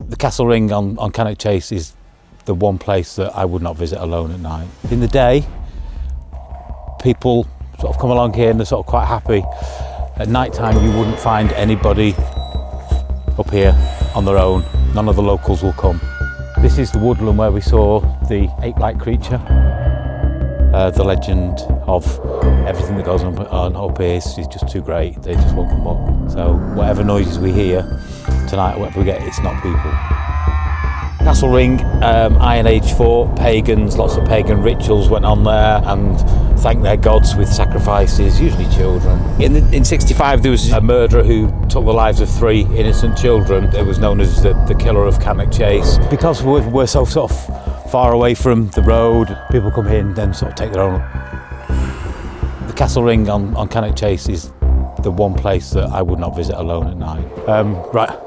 The castle ring on Cannock Chase is the one place that I would not visit alone at night. In the day, people sort of come along here and they're sort of quite happy. At night time, you wouldn't find anybody up here on their own. None of the locals will come. This is the woodland where we saw the ape-like creature. The legend of everything that goes on up here is just too great. They just won't come up. So whatever noises we hear tonight, whatever we get, it's not people. Castle Ring, Iron Age fort, pagans, lots of pagan rituals went on there and thanked their gods with sacrifices, usually children. In 65 there was a murderer who took the lives of 3 innocent children. It was known as the killer of Cannock Chase. Because we're so sort of far away from the road, people come here and then sort of take their own. The Castle Ring on Cannock Chase is the one place that I would not visit alone at night. Right.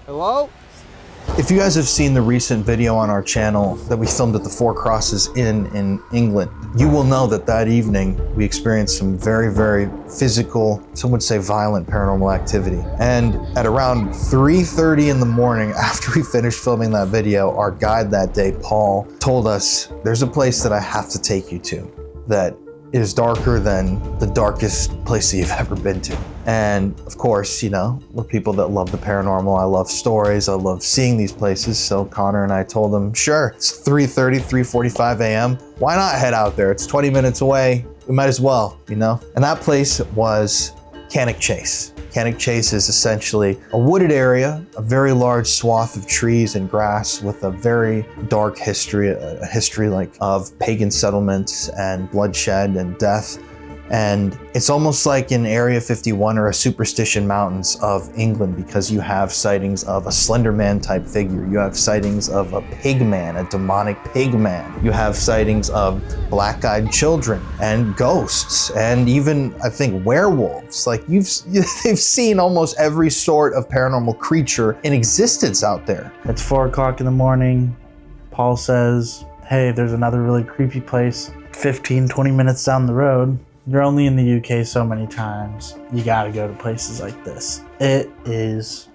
Hello? If you guys have seen the recent video on our channel that we filmed at the Four Crosses Inn in England, you will know that that evening we experienced some very, very physical, some would say violent paranormal activity. And at around 3:30 in the morning, after we finished filming that video, our guide that day, Paul, told us, there's a place that I have to take you to that is darker than the darkest place that you've ever been to. And of course, you know, we're people that love the paranormal. I love stories. I love seeing these places. So Connor and I told him, sure, it's 3:30, 3:45 a.m. Why not head out there? It's 20 minutes away. We might as well, you know? And that place was Cannock Chase. Cannock Chase is essentially a wooded area, a very large swath of trees and grass with a very dark history, a history like of pagan settlements and bloodshed and death. And it's almost like in Area 51 or a Superstition Mountains of England, because you have sightings of a Slenderman type figure. You have sightings of a Pigman, a demonic Pigman. You have sightings of black-eyed children and ghosts, and even, I think, werewolves. Like they've seen almost every sort of paranormal creature in existence out there. It's 4 o'clock in the morning. Paul says, hey, there's another really creepy place 15, 20 minutes down the road. You're only in the UK so many times. You gotta go to places like this. It is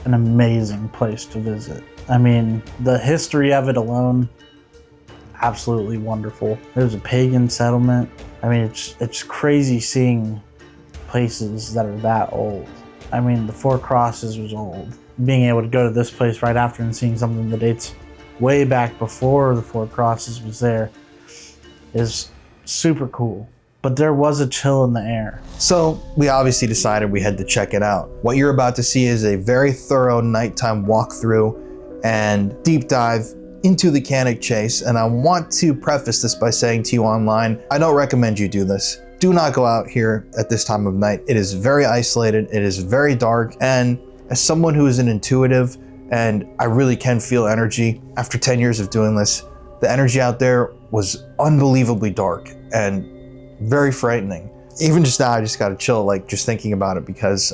an amazing place to visit. I mean, the history of it alone, absolutely wonderful. There's a pagan settlement. I mean, it's crazy seeing places that are that old. I mean, the Four Crosses was old. Being able to go to this place right after and seeing something that dates way back before the Four Crosses was there is super cool. But there was a chill in the air. So we obviously decided we had to check it out. What you're about to see is a very thorough nighttime walkthrough and deep dive into the Cannock Chase. And I want to preface this by saying to you online, I don't recommend you do this. Do not go out here at this time of night. It is very isolated, it is very dark. And as someone who is an intuitive, and I really can feel energy, after 10 years of doing this, the energy out there was unbelievably dark and very frightening. Even just now, I just got to chill, like just thinking about it, because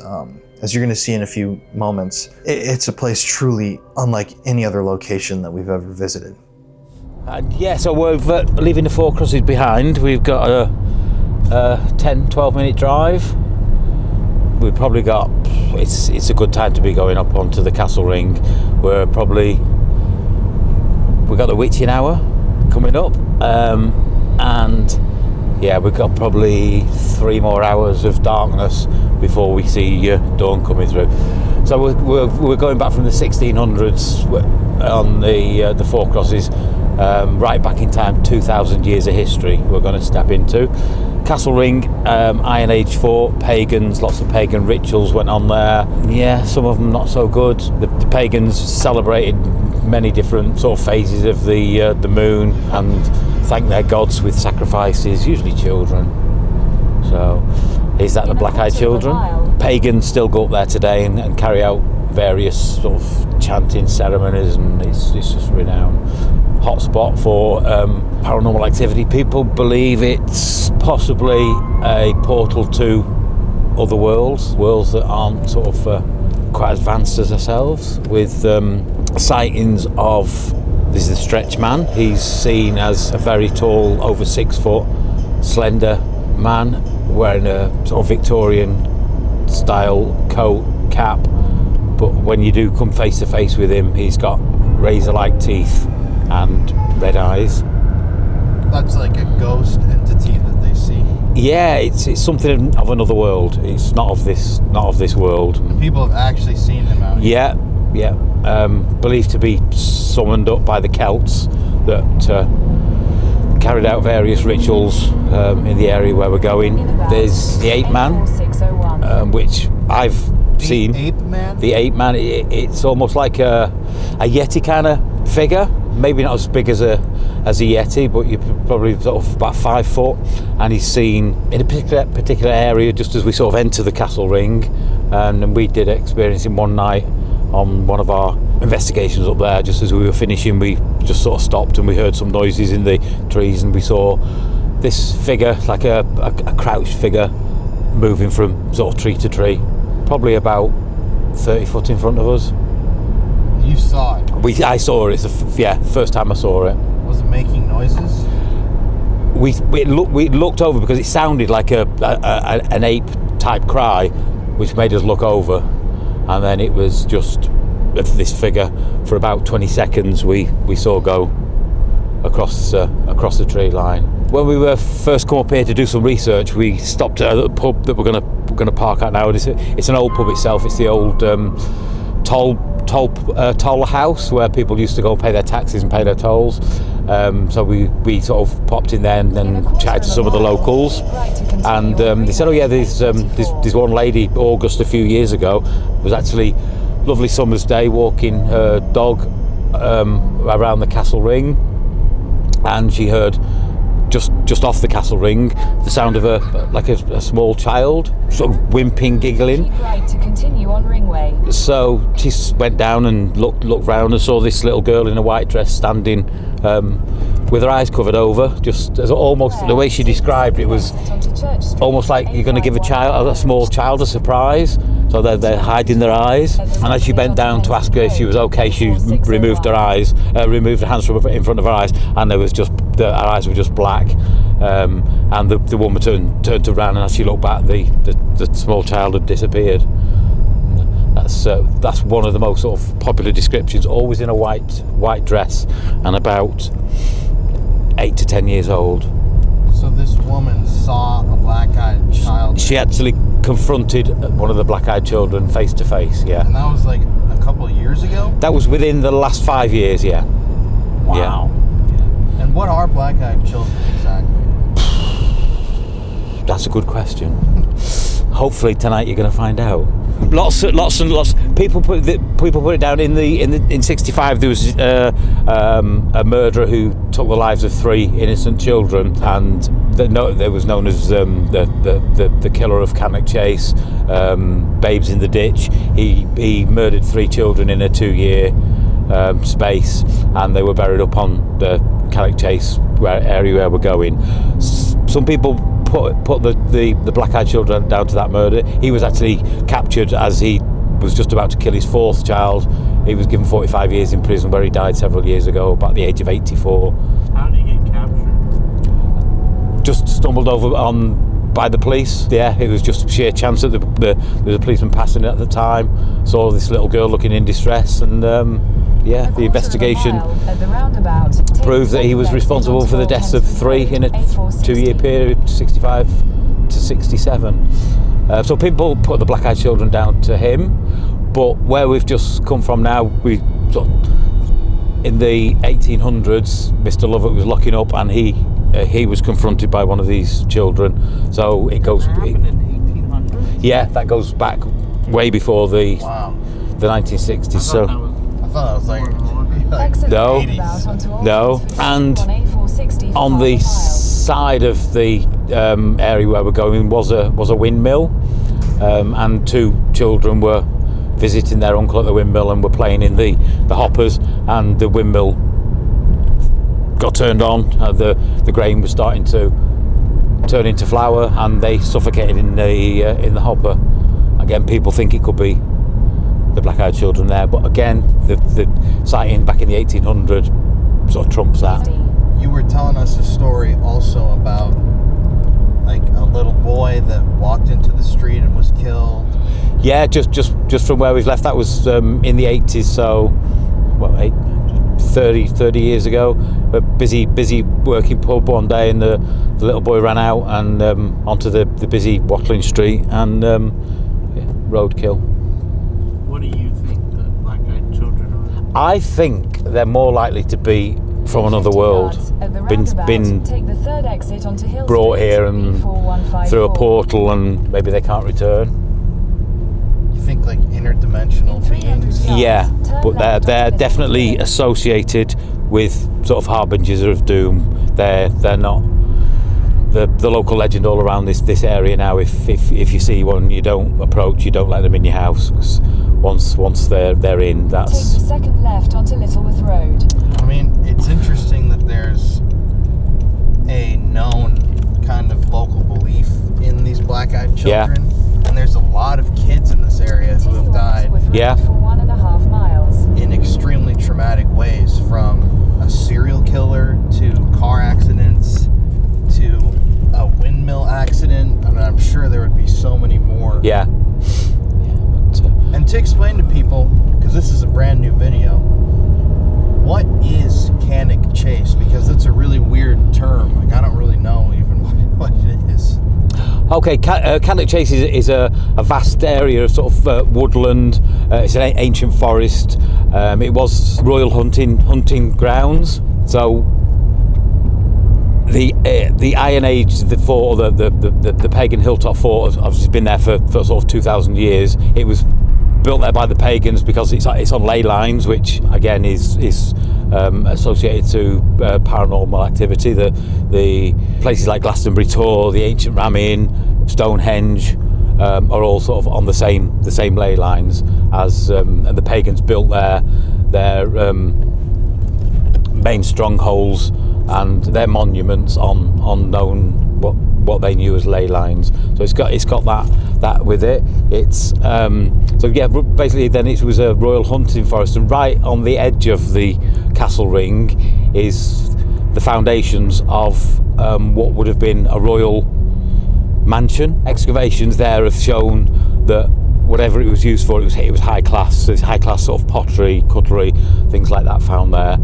as you're going to see in a few moments, it's a place truly unlike any other location that we've ever visited. Yeah, so we're leaving the Four Crosses behind. We've got a 10-12 minute drive. We've probably got, it's a good time to be going up onto the Castle Ring. We've got the witching hour coming up, and yeah, we've got probably 3 more hours of darkness before we see dawn coming through. So we're going back from the 1600s on the Four Crosses, right back in time, 2,000 years of history we're going to step into. Castle Ring, Iron Age fort, pagans, lots of pagan rituals went on there. Yeah, some of them not so good. The pagans celebrated many different sort of phases of the moon and thanked their gods with sacrifices, usually children. So, is that the black-eyed children? Pagans still go up there today and carry out various sort of chanting ceremonies, and it's just a renowned hotspot for paranormal activity. People believe it's possibly a portal to other worlds that aren't sort of quite advanced as ourselves, with sightings of, this is the Stretch Man. He's seen as a very tall, over 6 foot, slender man wearing a sort of Victorian style coat, cap, but when you do come face to face with him, he's got razor-like teeth and red eyes. That's like a ghost entity that they see. Yeah, it's something of another world. It's not of this world. And people have actually seen him out here. Yeah. Believed to be summoned up by the Celts that carried out various rituals in the area where we're going. There's the Ape Man, which I've seen. Ape Man? The Ape Man. It's almost like a Yeti kind of figure. Maybe not as big as a Yeti, but you're probably sort of about 5 foot. And he's seen in a particular area just as we sort of enter the castle ring. And we did experience him one night on one of our investigations up there. Just as we were finishing, we just sort of stopped and we heard some noises in the trees, and we saw this figure, like a crouched figure, moving from sort of tree to tree, probably about 30 foot in front of us. You saw it? I saw it. First time I saw it. Was it making noises? We looked over because it sounded like an ape type cry, which made us look over, and then it was just this figure for about 20 seconds we saw go across the tree line. When we were first come up here to do some research, we stopped at a pub that we're gonna park at now. It's an old pub itself. It's the old toll house where people used to go and pay their taxes and pay their tolls. So we sort of popped in there and then chatted to some of the locals, and they said, oh yeah, there's one lady, August a few years ago, was actually lovely summer's day walking her dog around the castle ring, and she heard just off the castle ring the sound of a small child sort of whimpering, giggling. Keep right to continue on Ringway. So she went down and looked round and saw this little girl in a white dress standing with her eyes covered over, just as almost the way she described it was almost like you're going to give a small child a surprise, so they're hiding their eyes. And as she bent down to ask her if she was okay, she removed her hands from in front of her eyes, and her eyes were just black. And the woman turned around, and as she looked back, the small child had disappeared. That's one of the most sort of popular descriptions. Always in a white dress and about 8 to 10 years old. So this woman saw a black-eyed child. She actually confronted one of the black-eyed children face to face. Yeah. And that was like a couple of years ago? That was within the last 5 years. Yeah. Wow. Yeah. And what are black-eyed children exactly? That's a good question. Hopefully tonight you're going to find out. Lots and lots. People put it down in 65. There was a murderer who took the lives of 3 innocent children, and there was known as the killer of Cannock Chase, Babes in the Ditch. He murdered 3 children in a 2-year space, and they were buried up on the Cannock Chase area where we're going. Some people put the black-eyed children down to that murder. He was actually captured as he was just about to kill his 4th child. He was given 45 years in prison, where he died several years ago, about the age of 84. How did he get captured? Just stumbled over by the police. Yeah, it was just sheer chance that there was a policeman passing it at the time, saw this little girl looking in distress, and the investigation proved that he was responsible for the deaths of 3 in a 2-year period, 65 to 67. So people put the black-eyed children down to him, but where we've just come from now, in the 1800s, Mr. Lovett was locking up, and he was confronted by one of these children. So it goes. Happened in 1800s? Yeah, that goes back way before the 1960s. So. I thought that was like No, 80s. no, and on the side of the area where we're going was a windmill, and 2 children were visiting their uncle at the windmill and were playing in the hoppers, and the windmill got turned on. The grain was starting to turn into flour, and they suffocated in the hopper. Again, people think it could be the black-eyed children there, but again, the sighting back in the 1800s sort of trumps that. You were telling us a story also about like a little boy that walked into the street and was killed. Yeah, just from where we've left. That was in the 80s, so 30 years ago. A busy working pub one day, and the little boy ran out and onto the busy Watling Street, and roadkill. What do you think the black-eyed children are? I think they're more likely to be from another world, been take the third exit onto Hill brought Street, here and B4154. through a portal, and maybe they can't return. You think like interdimensional In 300 beings? yards, Yeah, turn but left they're onto definitely Little associated with sort of harbingers of doom. They're not the local legend all around this area now. If you see one, you don't approach, you don't let them in your house, because once they're in, Take that's the second left onto Littleworth Road. I mean, it's interesting that there's a known kind of local belief in these black-eyed Yeah. children, and there's a lot of kids in this area who Continue have on died Littleworth Road Yeah. for 1.5 miles. in extremely traumatic ways, from a serial killer to car accidents to a windmill accident. I mean, I'm sure there would be so many more. yeah. But, And to explain to people, because this is a brand new video, what is Cannock Chase? Because it's a really weird term. Like, I don't really know even what it is. Okay, Cannock Chase is a vast area of sort of woodland. It's an ancient forest. It was royal hunting grounds. So the Iron Age, the fort, or the Pagan hilltop fort, has obviously been there for sort of 2,000 years. It was built there by the pagans because it's on ley lines, which again is associated to paranormal activity. The places like Glastonbury Tor, the ancient Ram Inn, Stonehenge are all sort of on the same ley lines as, and the pagans built their main strongholds and their monuments on known what they knew as ley lines. So it's got that with it. It's so yeah, basically then it was a royal hunting forest, and right on the edge of the castle ring is the foundations of what would have been a royal mansion. Excavations there have shown that whatever it was used for, it was high class. So it's high class sort of pottery, cutlery, things like that found there.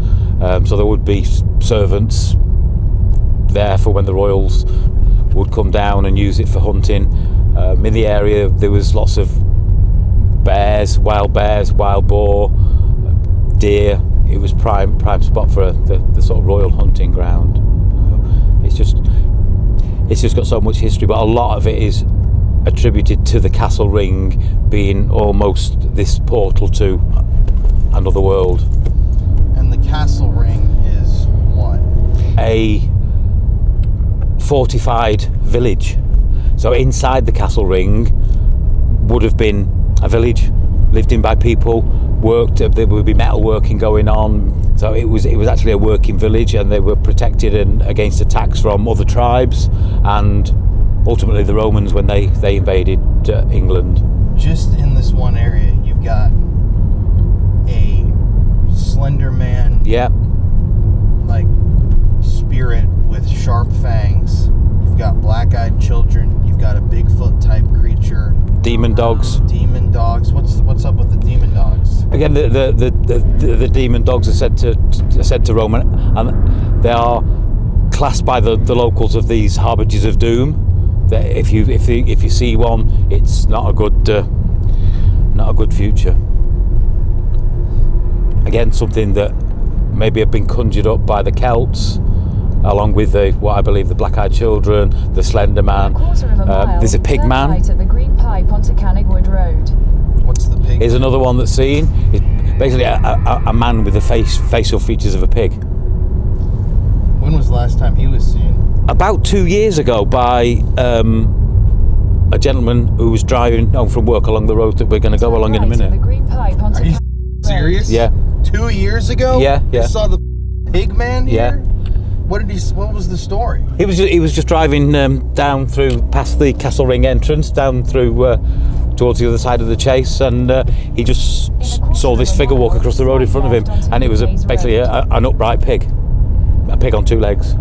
So there would be servants there for when the royals would come down and use it for hunting. In the area there was lots of bears, wild boar, deer. It was prime spot for the sort of royal hunting ground. It's just got so much history, but a lot of it is attributed to the castle ring being almost this portal to another world. And the castle ring is what? A fortified village. So inside the castle ring would have been a village lived in by people, worked. There would be metalworking going on. So it was actually a working village, and they were protected against attacks from other tribes, and ultimately the Romans when they invaded England. Just in this one area, you've got a Slenderman, Yeah, like spirit with sharp fangs. You've got black-eyed children. You've got a Bigfoot type creature. demon dogs. Demon dogs. What's up with the demon dogs? Again, the demon dogs are said to Roman, and they are classed by the locals of these harbingers of doom. That if you see one, it's not a good future. Again, something that maybe have been conjured up by the Celts, along with what I believe the black-eyed children, the Slenderman. Quarter of a mile. There's a turn Pigman. right at the Green Pipe onto Cannock Road. What's the pig? Here's another one that's seen. It's basically a man with the facial features of a pig. When was the last time he was seen? About 2 years ago, by a gentleman who was driving home from work along the road that we're going to go Turn along in a right at the minute. Green Pipe onto Are you Cannock Road. serious? Yeah. 2 years ago? Yeah, You yeah. saw the Pigman Yeah. here? What was the story? He was just driving down through past the Castle Ring entrance, down through towards the other side of the chase, and he just saw this figure walk across the road in front of him, and it was basically an upright pig, a pig on two legs.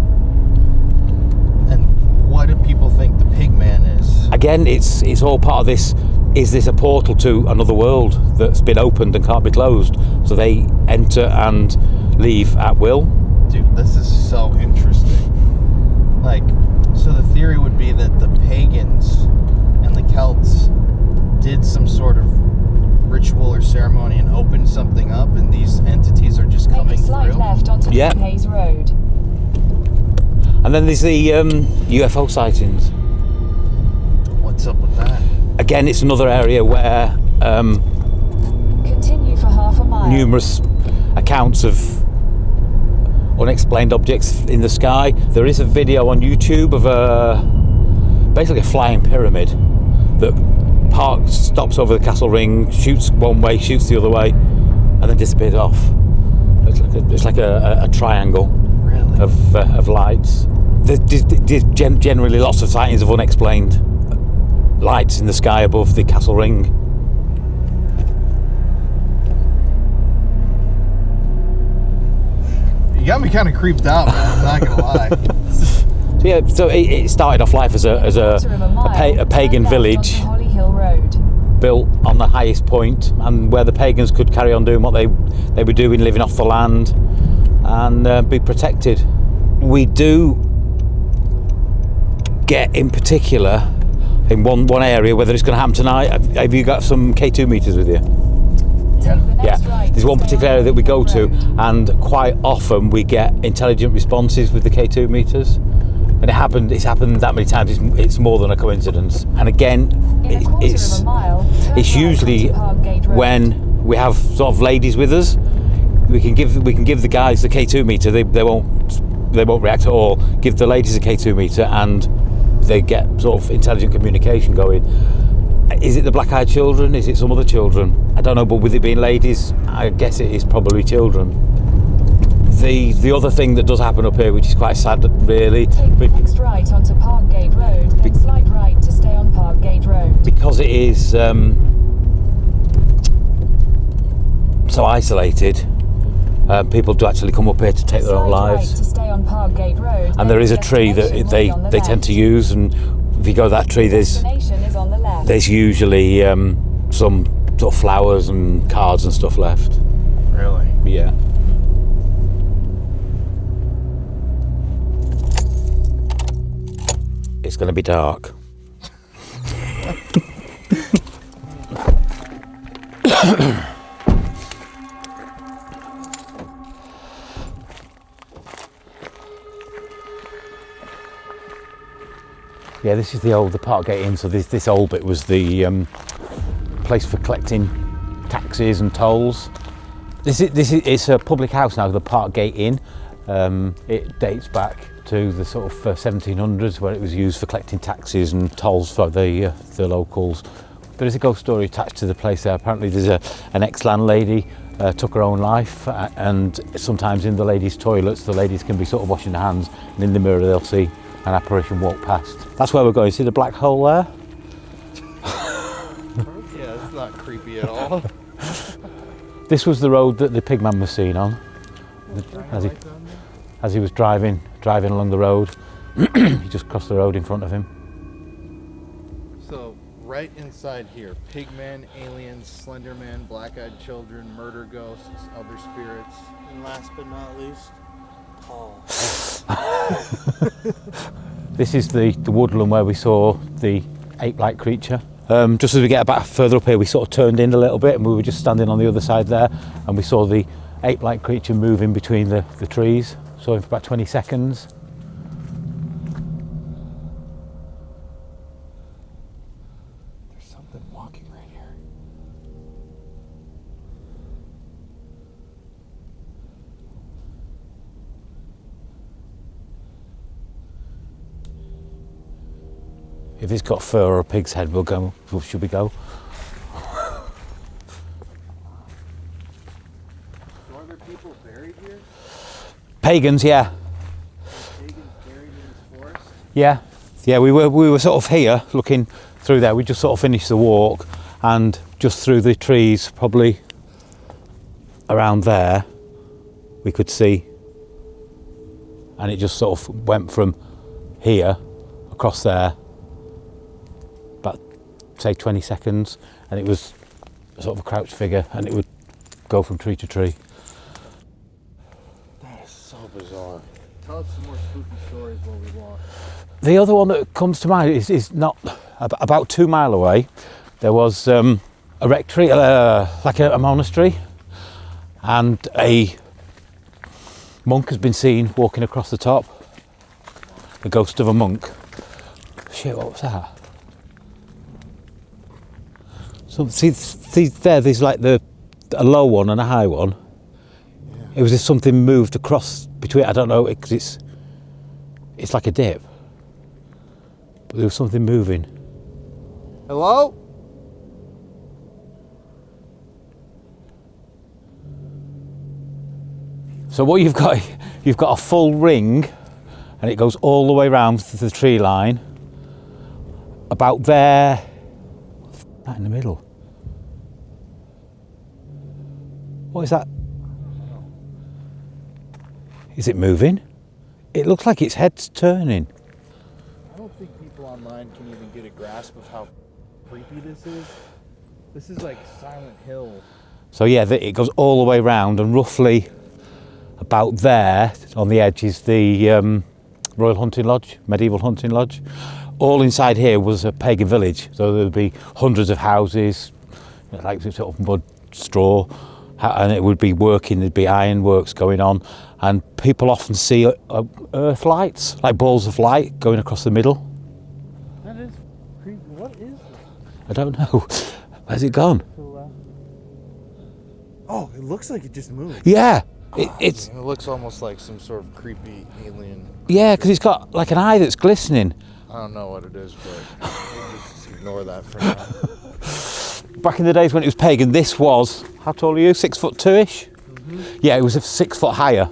And what do people think the Pigman is? Again, it's all part of this is this a portal to another world that's been opened and can't be closed? So they enter and leave at will. Dude, this is so interesting. Like, so the theory would be that the pagans and the Celts did some sort of ritual or ceremony and opened something up, and these entities are just Make coming a slide through. left onto Yeah. Hayes Road. And then there's the UFO sightings. What's up with that? Again, it's another area where Continue for half a mile. numerous accounts of unexplained objects in the sky. There is a video on YouTube of basically a flying pyramid that stops over the castle ring, shoots one way, shoots the other way, and then disappears off. It's like a triangle of lights. There's generally lots of sightings of unexplained lights in the sky above the castle ring. You got me kind of creeped out, man. I'm not gonna lie. So yeah, so it started off life as a pagan village Holly Hill Road. built on the highest point, and where the pagans could carry on doing what they were doing, living off the land and be protected. We do get, in particular, in one area, whether it's going to happen tonight. Have you got some K2 meters with you? Take the Yeah, next right there's to one stay particular on area that we Holly go Hill to, Road. and quite often we get intelligent responses with the K2 meters. And it's happened that many times. It's more than a coincidence. And again, In a quarter of a mile, turn it's right usually onto Parkgate Road. when we have sort of ladies with us. We can give the guys the K2 meter. They won't react at all. Give the ladies a K2 meter, and they get sort of intelligent communication going. Is it the black-eyed children? Is it some other children? I don't know, but with it being ladies, I guess it is probably children. The other thing that does happen up here, which is quite sad, really, Take the next right onto Parkgate Road, then slide right to stay on Parkgate Road. because it is so isolated, people do actually come up here to take their own Slide right lives. to stay on Parkgate Road. And there is a tree that Destination will they be on the tend to left. use, and if you go that tree, Destination is on the left. there's usually some sort of flowers and cards and stuff left. Really? Yeah. It's going to be dark. Yeah, this is the Park Gate Inn. So this old bit was the place for collecting taxes and tolls. It's a public house now, the Park Gate Inn. It dates back to the sort of 1700s, where it was used for collecting taxes and tolls for the locals. There is a ghost story attached to the place there. Apparently there's an ex-landlady took her own life, and sometimes in the ladies' toilets the ladies can be sort of washing their hands, and in the mirror they'll see an apparition walk past. That's where we're going. See the black hole there? Yeah, it's not creepy at all. This was the road that the Pigman was seen on as he was driving along the road. He just crossed the road in front of him. So, right inside here, Pigman, aliens, Slenderman, black-eyed children, murder ghosts, other spirits. And last but not least, Paul. This is the woodland where we saw the ape-like creature. Just as we get back further up here, we sort of turned in a little bit, and we were just standing on the other side there, and we saw the ape-like creature moving between the trees. Saw him for about 20 seconds. There's something walking right here. If it's got fur or a pig's head, we'll go. Should we go? So are there people buried here? Pagans, yeah. Pagans buried in this forest? Yeah. We were sort of here looking through there. We just sort of finished the walk, and just through the trees, probably around there, we could see, and it just sort of went from here across there, about say 20 seconds, and it was sort of a crouched figure, and it would go from tree to tree. That is so bizarre. Tell us some more spooky stories while we walk. The other one that comes to mind is not about 2 miles away. There was a rectory, like a monastery, and a monk has been seen walking across the top. The ghost of a monk. Shit, what was that? So see there's like a low one and a high one. Yeah. It was as something moved across between. I don't know, because it's like a dip. But there was something moving. Hello? So what you've got a full ring, and it goes all the way around to the tree line. About there, what's that in the middle? What is that? Is it moving? It looks like its head's turning. I don't think people online can even get a grasp of how creepy this is. This is like Silent Hill. So yeah, it goes all the way around, and roughly about there on the edge is the Royal Hunting Lodge, medieval hunting lodge. All inside here was a pagan village, so there'd be hundreds of houses, like sort of mud, straw, and it would be working, there'd be ironworks going on, and people often see earth lights, like balls of light going across the middle. That is creepy. What is this? I don't know. Where's it gone? Oh, it looks like it just moved. Yeah. It looks almost like some sort of creepy alien. Yeah, because it's got like an eye that's glistening. I don't know what it is, but we'll just ignore that for now. Back in the days when it was pagan, this was, how tall are you? 6'2"-ish? Mm-hmm. Yeah, it was 6 foot higher.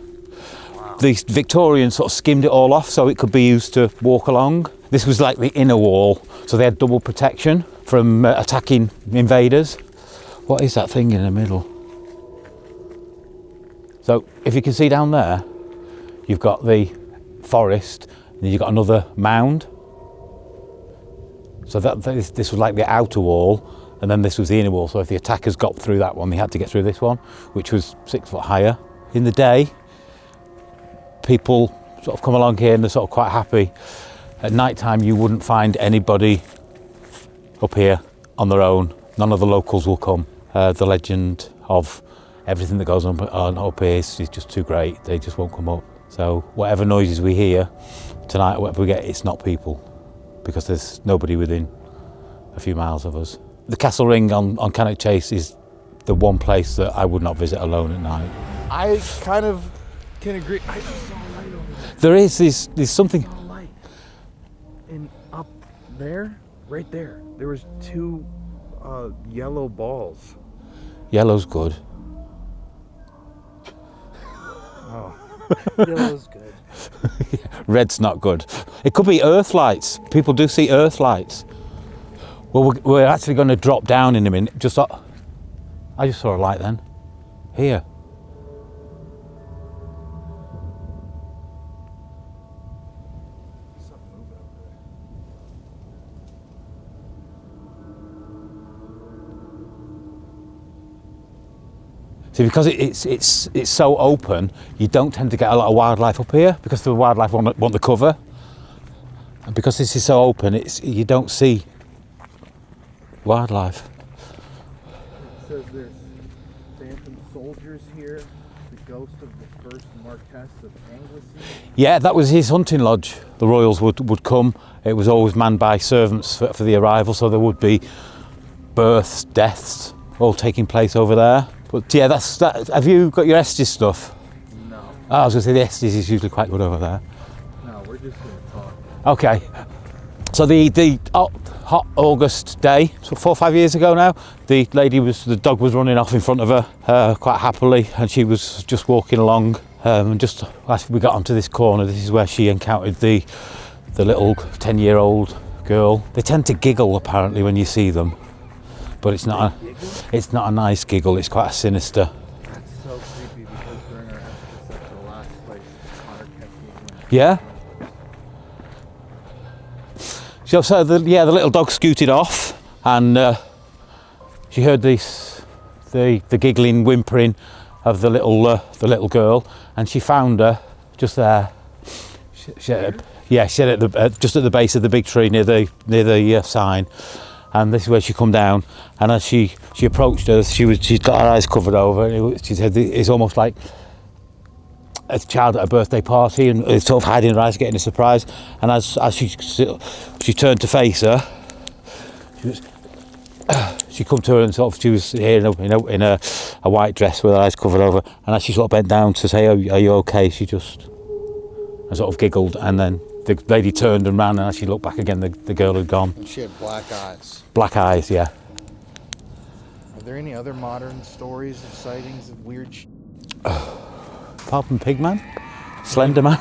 Wow. The Victorians sort of skimmed it all off so it could be used to walk along. This was like the inner wall, so they had double protection from attacking invaders. What is that thing in the middle? So if you can see down there, you've got the forest, and then you've got another mound. So this was like the outer wall, and then this was the inner wall. So if the attackers got through that one, they had to get through this one, which was 6 foot higher. In the day, people sort of come along here and they're sort of quite happy. At night time, you wouldn't find anybody up here on their own. None of the locals will come. The legend of everything that goes on up here is just too great. They just won't come up. So whatever noises we hear tonight, whatever we get, it's not people, because there's nobody within a few miles of us. The Castle Ring on Cannock Chase is the one place that I would not visit alone at night. I kind of can agree. I just saw a light over there. There's something. I saw a light. And up there, right there, there was 2 yellow balls. Yellow's good. Oh, yellow's good. Red's not good. It could be earth lights. People do see earth lights. Well, we're actually going to drop down in a minute. I just saw a light then. Here. See, because it's so open, you don't tend to get a lot of wildlife up here, because the wildlife want the cover. And because this is so open, you don't see wildlife. It says there's phantom soldiers here, the ghost of the first Marquess of Anglesey. Yeah, that was his hunting lodge. The royals would come. It was always manned by servants for the arrival, so there would be births, deaths, all taking place over there. But yeah, that's that. Have you got your Estes stuff? No. Oh, I was going to say the Estes is usually quite good over there. No, we're just going to talk. Okay. So the hot August day, so 4 or 5 years ago now, the dog was running off in front of her quite happily, and she was just walking along. And just as we got onto this corner, this is where she encountered the little 10-year-old girl. They tend to giggle apparently when you see them, but it's not a nice giggle. It's quite a sinister. That's so creepy, because during our episode, that's the last place Connor kept giggling. Yeah. So the little dog scooted off, and she heard the giggling, whimpering of the little girl, and she found her just there. She had at just at the base of the big tree near the sign, and this is where she come down. And as she approached her, she's got her eyes covered over. And she said it's almost like a child at a birthday party, and it's sort of hiding her eyes, getting a surprise. And as she turned to face her, she come to her and sort of, she was here in a white dress with her eyes covered over. And as she sort of bent down to say, "Are you okay?" she just sort of giggled, and then the lady turned and ran, and as she looked back again, the girl had gone. And she had black eyes. Black eyes, yeah. Are there any other modern stories of sightings of weird Apart from Pigman, Slenderman.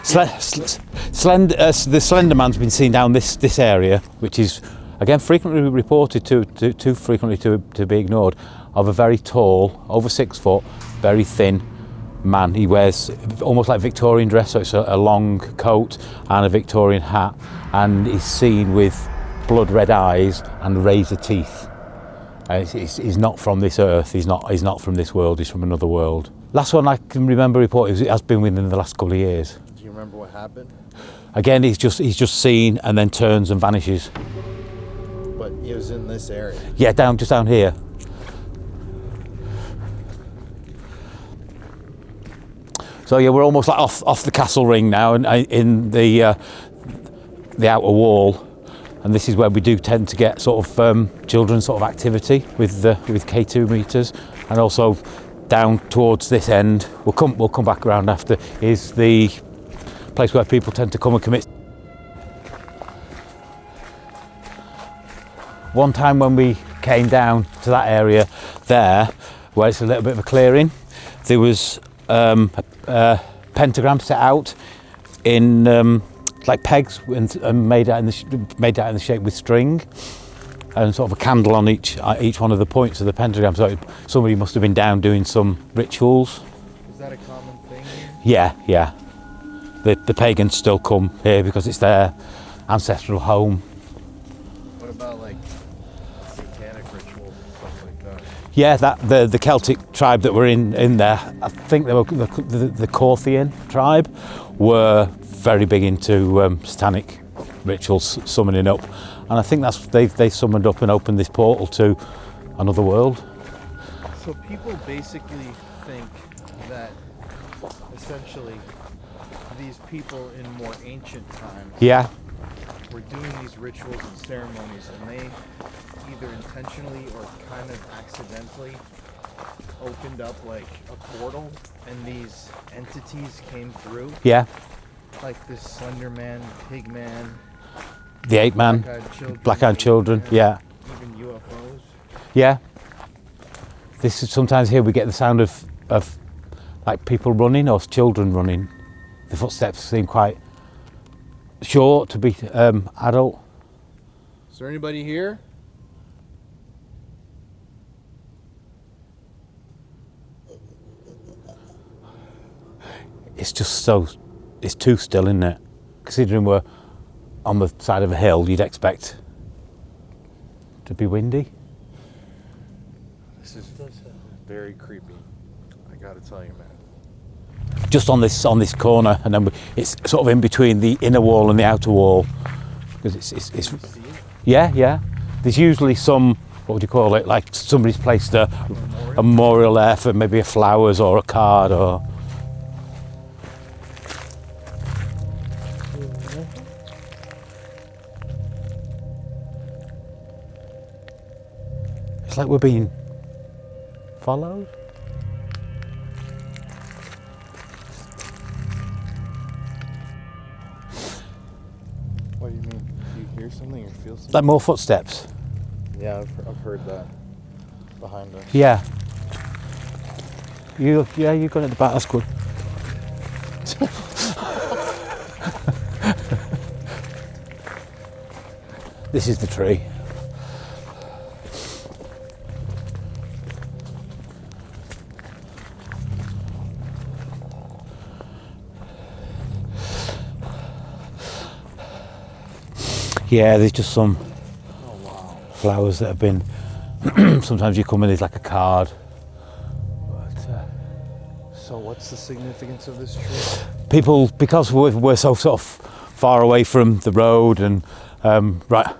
The Slenderman's been seen down this area, which is again frequently reported too frequently to be ignored, of a very tall, over 6 foot, very thin man. He wears almost like Victorian dress, so it's a long coat and a Victorian hat, and he's seen with blood red eyes and razor teeth. He's not from this earth. He's not from this world. He's from another world. Last one I can remember reporting, it has been within the last couple of years. Do you remember what happened? Again, he's just seen and then turns and vanishes. But it was in this area. Yeah, just down here. So yeah, we're almost like off the castle ring now, and in the outer wall. And this is where we do tend to get sort of children's sort of activity with K2 meters, and also down towards this end. We'll come back around after. Is the place where people tend to come and commit. One time when we came down to that area there, where it's a little bit of a clearing, there was a pentagram set out in like pegs and made out in the shape with string, and sort of a candle on each one of the points of the pentagram. So somebody must have been down doing some rituals. Is that a common thing? Yeah. The pagans still come here because it's their ancestral home. What about like satanic rituals and stuff like that? Yeah, the Celtic tribe that were in there, I think they were the Corthian tribe, were very big into satanic rituals, summoning up, and I think they summoned up and opened this portal to another world. So people basically think that essentially these people in more ancient times were doing these rituals and ceremonies, and they either intentionally or kind of accidentally opened up like a portal, and these entities came through. Yeah. Like this Slenderman, Pigman, The Ape Man, black-eyed children, yeah. Even UFOs. Yeah. This is sometimes here we get the sound of like people running or children running. The footsteps seem quite short to be adult. Is there anybody here? It's just it's too still, isn't it? Considering we're on the side of a hill, you'd expect to be windy. This is very creepy. I gotta tell you, man. Just on this corner, and then it's sort of in between the inner wall and the outer wall, because it's yeah. There's usually some, what would you call it? Like somebody's placed a memorial there for maybe a flowers or a card or. It's like we're being followed. What do you mean? Do you hear something or feel something? Like more footsteps. Yeah, I've heard that behind us. Yeah. You're going at the back. That's good. This is the tree. Yeah, there's just some flowers that have been. Sometimes you come in, there's like a card. But, So what's the significance of this tree? people, because we're so sort of far away from the road and right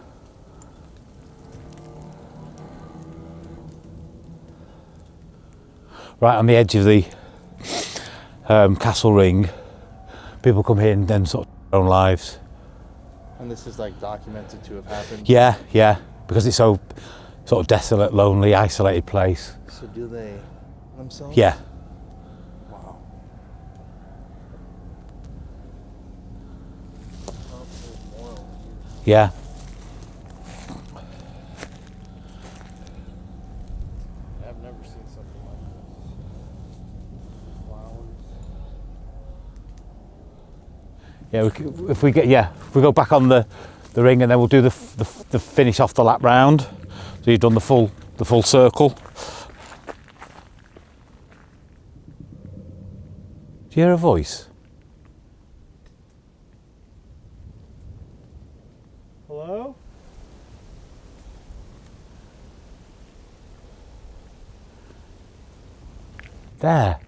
on the edge of the castle ring, people come here and then sort of their own lives. And this is like documented to have happened? Yeah, because it's so sort of desolate, lonely, isolated place. So do they themselves? Yeah. Wow. Yeah. I've never seen something like this. Flowers. Yeah, if we go back on the ring, and then we'll do the finish off the lap round. So you've done the full circle. Do you hear a voice? Hello? There.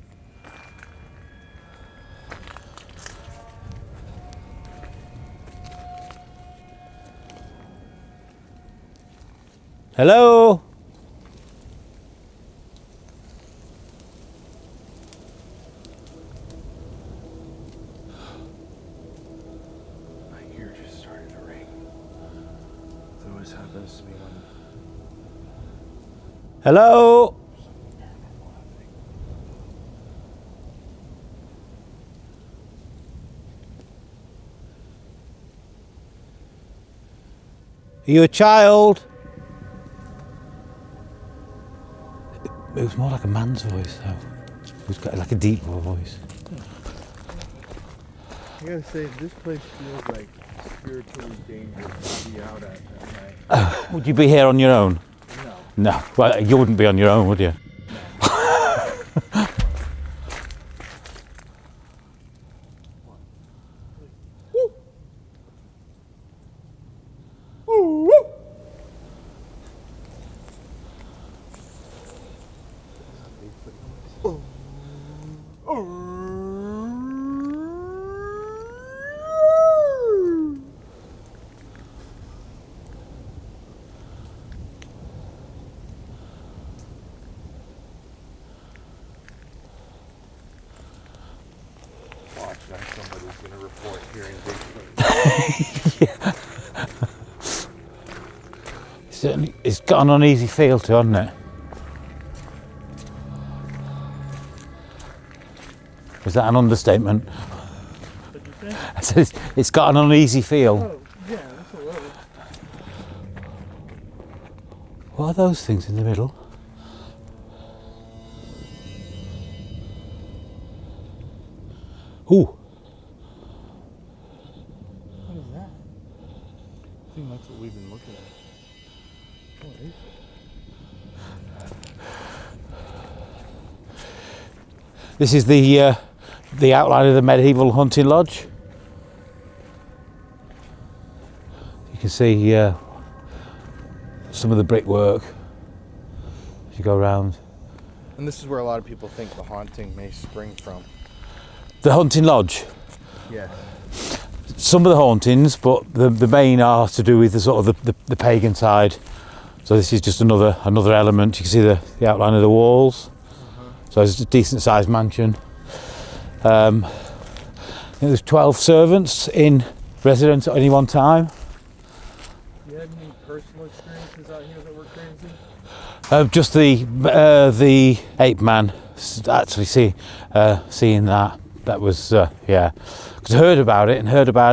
Hello? My ear just started to ring. That always happens to me when Hello? Are you a child? It was more like a man's voice, though. It was got like a deeper voice. I gotta say, this place feels like spiritually dangerous to be out at night. Would you be here on your own? No. No. Well, you wouldn't be on your own, would you? watch now somebody's gonna report hearing Bigfoot. Certainly, it's got an uneasy feel to it, hasn't it? Was that an understatement? What'd you say? I said it's got an uneasy feel. Oh, yeah, that's a little. What are those things in the middle? Ooh, What is that? I think that's what we've been looking at. What is it? this is the outline of the medieval hunting lodge. You can see some of the brickwork as you go around. And this is where a lot of people think the haunting may spring from. The hunting lodge. Yeah. Some of the hauntings, but the main are to do with the sort of the pagan side. So this is just another element. You can see the outline of the walls. So it's a decent sized mansion. I think there's 12 servants in residence at any one time. You had any personal experiences out here that were crazy? Just the ape man. Actually, seeing that was yeah. Because I heard about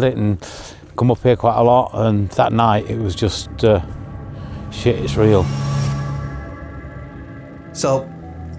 it and come up here quite a lot. And that night it was just shit. It's real. So,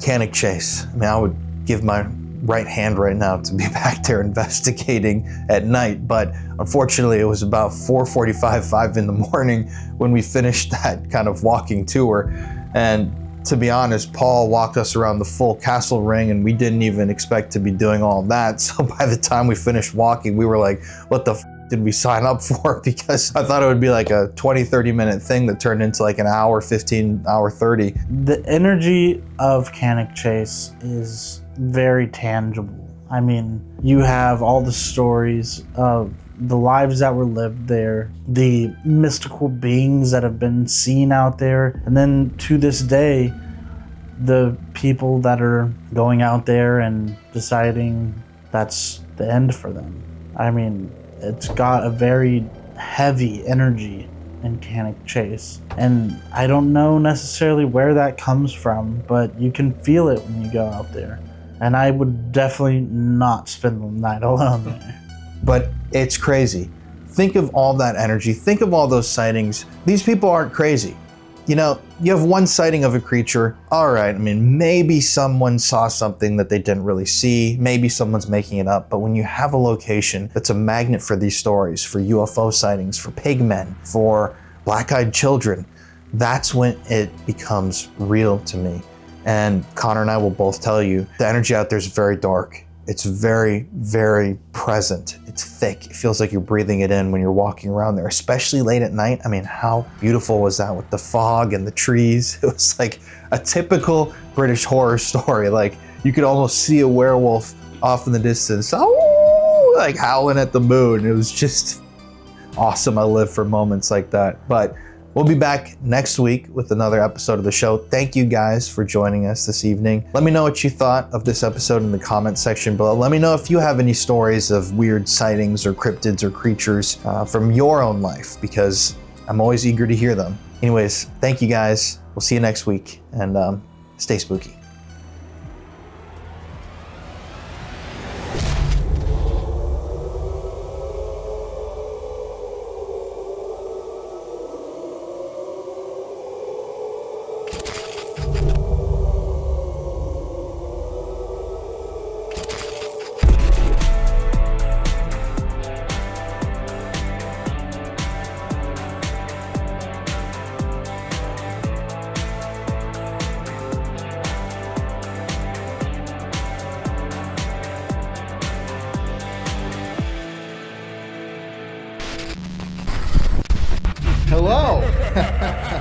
Cannock Chase. I mean, I would give my right hand right now to be back there investigating at night, but unfortunately it was about 4:45, 5 in the morning when we finished that kind of walking tour. And to be honest, Paul walked us around the full castle ring and we didn't even expect to be doing all that. So by the time we finished walking, we were like, what the f did we sign up for? Because I thought it would be like a 20-30 minute thing that turned into like an hour 15, hour 30. The energy of Cannock Chase is very tangible. I mean, you have all the stories of the lives that were lived there, the mystical beings that have been seen out there, and then to this day, the people that are going out there and deciding that's the end for them. I mean, it's got a very heavy energy in Cannock Chase, and I don't know necessarily where that comes from, but you can feel it when you go out there. And I would definitely not spend the night alone there. But it's crazy. Think of all that energy. Think of all those sightings. These people aren't crazy. You know, you have one sighting of a creature. All right, I mean, maybe someone saw something that they didn't really see. Maybe someone's making it up. But when you have a location that's a magnet for these stories, for UFO sightings, for pigmen, for black-eyed children, that's when it becomes real to me. And Connor and I will both tell you, the energy out there is very dark. It's very, very present. It's thick. It feels like you're breathing it in when you're walking around there, especially late at night. I mean, how beautiful was that with the fog and the trees? It was like a typical British horror story. Like you could almost see a werewolf off in the distance, oh, like howling at the moon. It was just awesome. I live for moments like that. But we'll be back next week with another episode of the show. Thank you guys for joining us this evening. Let me know what you thought of this episode in the comment section below. Let me know if you have any stories of weird sightings or cryptids or creatures from your own life, because I'm always eager to hear them. Anyways, thank you guys. We'll see you next week, and stay spooky. Hello.